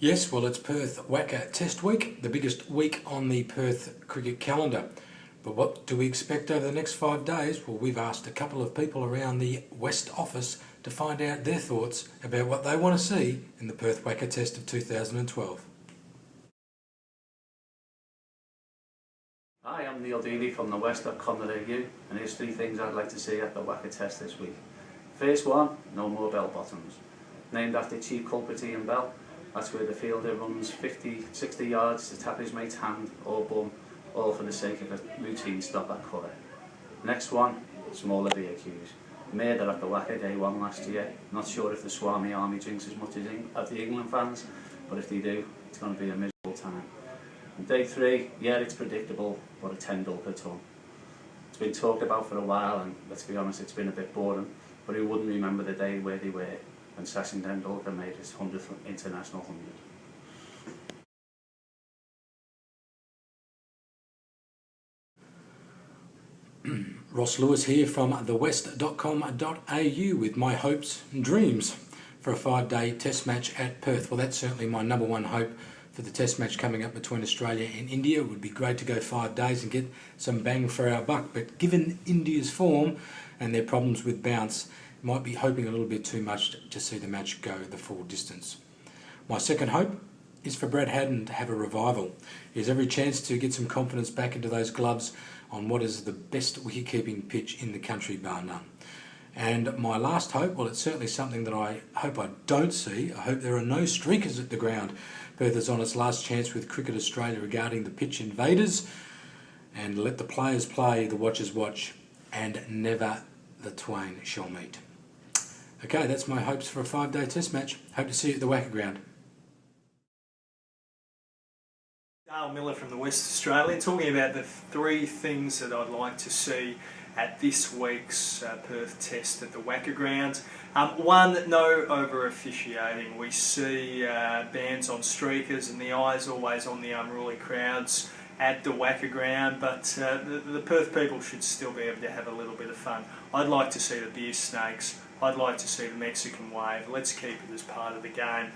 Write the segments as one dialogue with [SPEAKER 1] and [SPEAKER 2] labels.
[SPEAKER 1] Yes, well, it's Perth WACA Test Week, the biggest week on the Perth cricket calendar. But what do we expect over the next 5 days? Well, we've asked a couple of people around the West office to find out their thoughts about what they want to see in the Perth WACA Test of 2012.
[SPEAKER 2] Hi, I'm Neil Dealey from the West.com.au, and here's 3 things I'd like to see at the WACA Test this week. First one, no more bell bottoms. Named after Chief Culprit Ian Bell, that's where the fielder runs 50-60 yards to tap his mate's hand or bum, all for the sake of a routine stop at colour. Next one, smaller BAQs. Murder at the WACA Day 1 last year. Not sure if the Swami Army drinks as much as the England fans, but if they do, it's going to be a miserable time. And Day 3, yeah, it's predictable, but a 10 dull per ton. It's been talked about for a while, and let's be honest, it's been a bit boring, but who wouldn't remember the day where they were when Sachin Tendulkar made his 100th international 100.
[SPEAKER 1] Ross Lewis here from thewest.com.au with my hopes and dreams for a 5-day test match at Perth. Well, that's certainly my number one hope for the test match coming up between Australia and India. It would be great to go 5 days and get some bang for our buck, but given India's form and their problems with bounce, might be hoping a little bit too much to see the match go the full distance. My second hope is for Brad Haddin to have a revival. He has every chance to get some confidence back into those gloves on what is the best wicket-keeping pitch in the country, bar none. And my last hope, well, it's certainly something that I hope I don't see. I hope there are no streakers at the ground. Perth is on its last chance with Cricket Australia regarding the pitch invaders, and let the players play, the watchers watch, and never the twain shall meet. Okay, that's my hopes for a 5-day test match. Hope to see you at the WACA Ground.
[SPEAKER 3] Dale Miller from the West Australian, talking about the 3 things that I'd like to see at this week's Perth Test at the WACA Ground. One, no over officiating. We see bans on streakers and the eyes always on the unruly crowds at the WACA Ground, but the Perth people should still be able to have a little bit of fun. I'd like to see the beer snakes. I'd like to see the Mexican wave. Let's keep it as part of the game.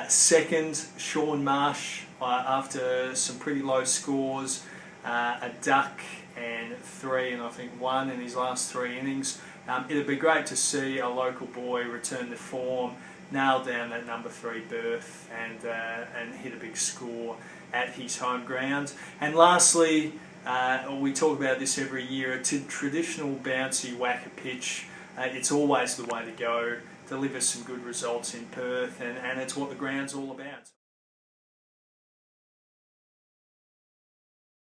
[SPEAKER 3] Second, Shaun Marsh, after some pretty low scores, a duck and 3 and I think 1 in his last 3 innings. It'd be great to see a local boy return to form, nail down that number 3 berth and hit a big score at his home ground. And lastly, we talk about this every year, a traditional bouncy WACA pitch. It's always the way to go, delivers some good results in Perth, and it's what the ground's all about.